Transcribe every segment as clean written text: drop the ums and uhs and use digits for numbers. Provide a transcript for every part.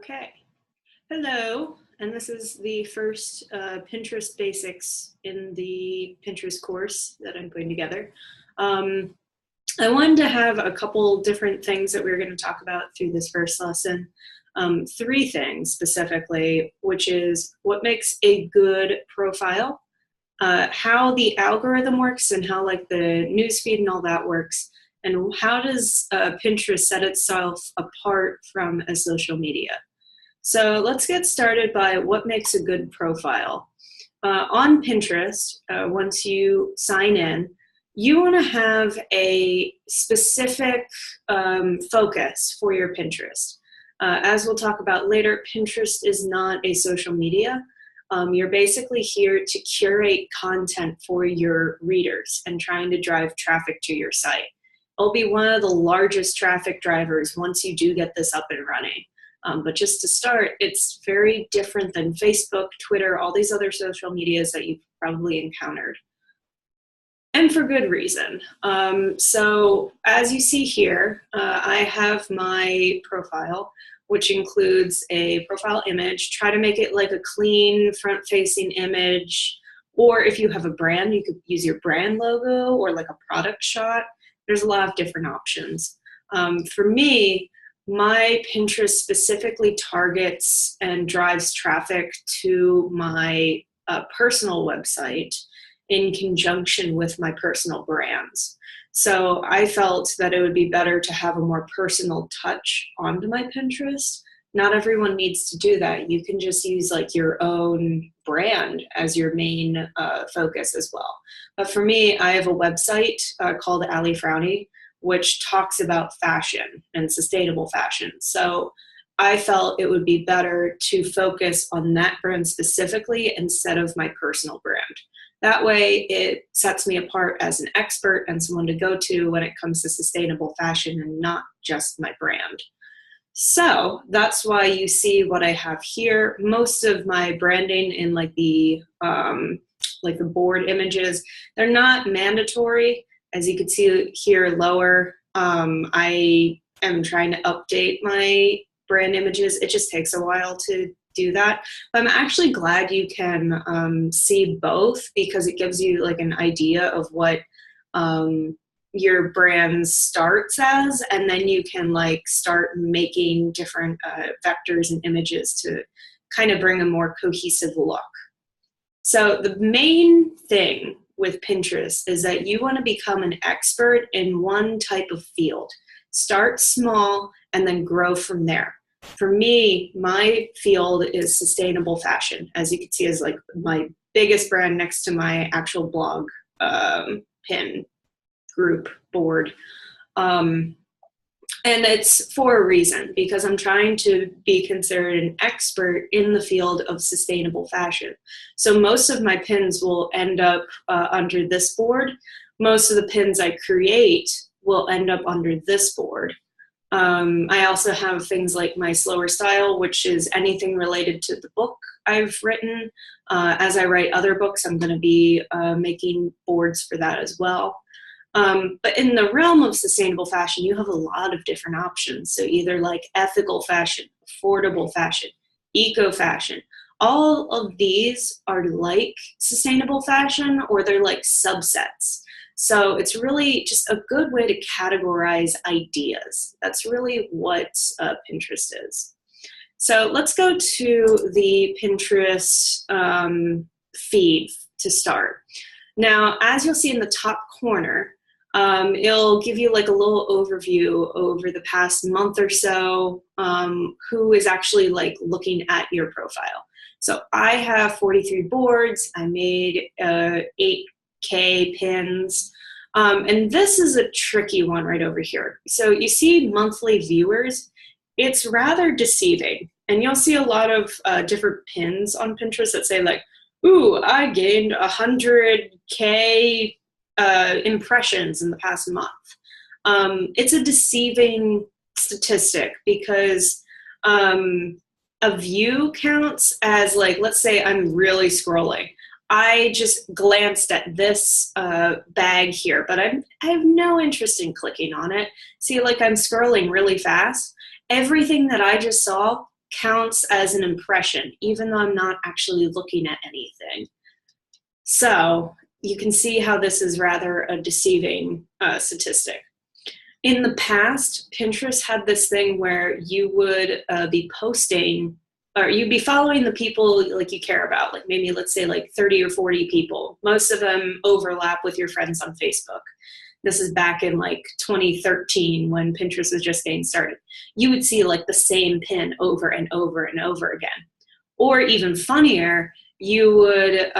Okay. Hello, and this is the first Pinterest basics in the Pinterest course that I'm putting together. Um, I wanted to have a couple different things that we were going to talk about through this first lesson. Three things specifically, which is what makes a good profile, how the algorithm works and how like the newsfeed and all that works, and how does Pinterest set itself apart from a social media. So let's get started by what makes a good profile. On Pinterest, once you sign in, you want to have a specific focus for your Pinterest. As we'll talk about later, Pinterest is not a social media. You're basically here to curate content for your readers and trying to drive traffic to your site. It'll be one of the largest traffic drivers once you do get this up and running. But just to start, it's very different than Facebook, Twitter, all these other social medias that you've probably encountered. And for good reason. So as you see here, I have my profile, which includes a profile image. Try to make it like a clean front-facing image. Or if you have a brand, you could use your brand logo or like a product shot. There's a lot of different options. For me, my Pinterest specifically targets and drives traffic to my personal website in conjunction with my personal brands. So I felt that it would be better to have a more personal touch onto my Pinterest. Not everyone needs to do that. You can just use like your own brand as your main focus as well. But for me, I have a website called Ali Frowny, which talks about fashion and sustainable fashion. So I felt it would be better to focus on that brand specifically instead of my personal brand. That way it sets me apart as an expert and someone to go to when it comes to sustainable fashion and not just my brand. So that's why you see what I have here. Most of my branding in like the board images, they're not mandatory. As you can see here lower, I am trying to update my brand images. It just takes a while to do that. But I'm actually glad you can see both because it gives you like an idea of what your brand starts as, and then you can like start making different vectors and images to kind of bring a more cohesive look. So the main thing with Pinterest is that you want to become an expert in one type of field. Start small and then grow from there. For me, my field is sustainable fashion, as you can see is like my biggest brand next to my actual blog pin group board. And it's for a reason, because I'm trying to be considered an expert in the field of sustainable fashion. So most of my pins will end up under this board. Most of the pins I create will end up under this board. I also have things like my slower style, which is anything related to the book I've written. As I write other books, I'm going to be making boards for that as well. But in the realm of sustainable fashion, you have a lot of different options. So either like ethical fashion, affordable fashion, eco fashion. All of these are like sustainable fashion, or they're like subsets. So it's really just a good way to categorize ideas. That's really what Pinterest is. So let's go to the Pinterest feed to start. Now, as you'll see in the top corner, it'll give you like a little overview over the past month or so, who is actually like looking at your profile. So I have 43 boards. I made 8K pins. And this is a tricky one right over here. So you see monthly viewers. It's rather deceiving. And you'll see a lot of different pins on Pinterest that say like, ooh, I gained 100K impressions in the past month. It's a deceiving statistic because a view counts as like, let's say I'm really scrolling. I just glanced at this bag here, but I have no interest in clicking on it. See, like I'm scrolling really fast. Everything that I just saw counts as an impression, even though I'm not actually looking at anything. So you can see how this is rather a deceiving statistic. In the past, Pinterest had this thing where you would be posting, or you'd be following the people like you care about, like maybe let's say like 30 or 40 people. Most of them overlap with your friends on Facebook. This is back in like 2013 when Pinterest was just getting started. You would see like the same pin over and over and over again. Or even funnier, you would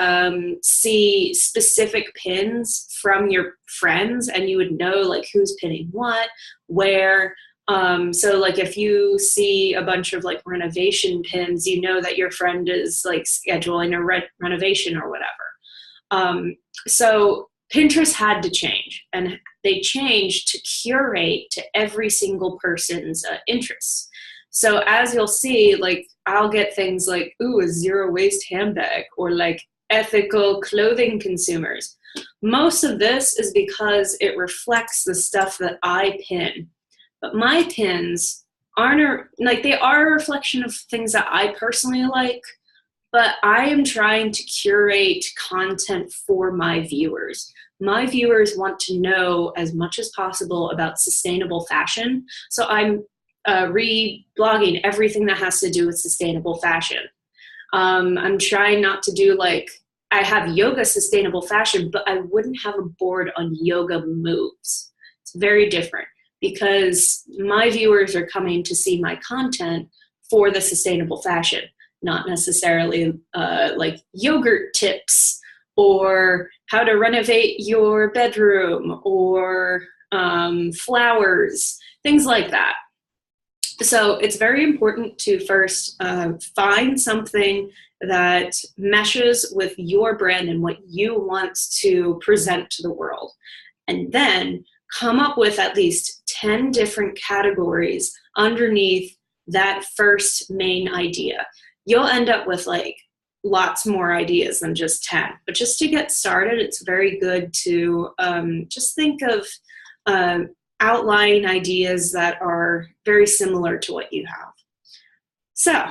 see specific pins from your friends, and you would know like who's pinning what, where. So like if you see a bunch of like renovation pins, you know that your friend is like scheduling a renovation or whatever. So Pinterest had to change, and they changed to curate to every single person's interests. So as you'll see, like I'll get things like, ooh, a zero waste handbag, or like ethical clothing consumers. Most of this is because it reflects the stuff that I pin. But my pins aren't, like, they are a reflection of things that I personally like, but I am trying to curate content for my viewers. My viewers want to know as much as possible about sustainable fashion. So I'm reblogging everything that has to do with sustainable fashion. I'm trying not to do like, I have yoga sustainable fashion, but I wouldn't have a board on yoga moves. It's very different because my viewers are coming to see my content for the sustainable fashion, not necessarily like yogurt tips or how to renovate your bedroom or flowers, things like that. So it's very important to first find something that meshes with your brand and what you want to present to the world. And then come up with at least 10 different categories underneath that first main idea. You'll end up with like lots more ideas than just 10. But just to get started, it's very good to just think of outlying ideas that are very similar to what you have. So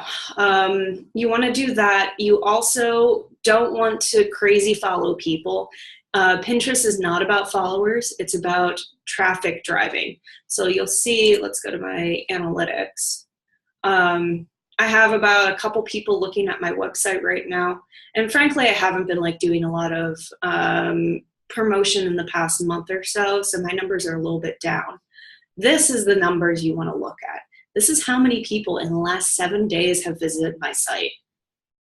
you want to do that. You also don't want to crazy follow people. Pinterest is not about followers. It's about traffic driving. So you'll see, let's go to my analytics. I have about a couple people looking at my website right now. And frankly, I haven't been like doing a lot of promotion in the past month or so. So my numbers are a little bit down. This is the numbers you want to look at. This is how many people in the last 7 days have visited my site.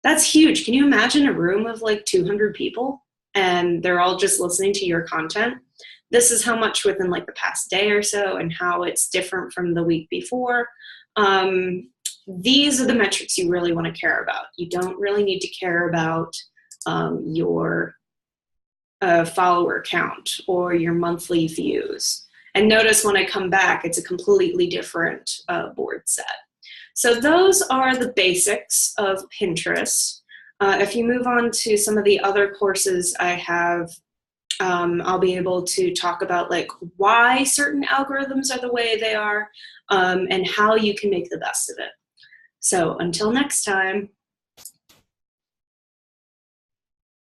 That's huge. Can you imagine a room of like 200 people and they're all just listening to your content? This is how much within like the past day or so and how it's different from the week before. These are the metrics you really want to care about. You don't really need to care about your follower count or your monthly views. And notice when I come back, it's a completely different board set. So those are the basics of Pinterest. If you move on to some of the other courses I have, I'll be able to talk about like why certain algorithms are the way they are and how you can make the best of it. So until next time.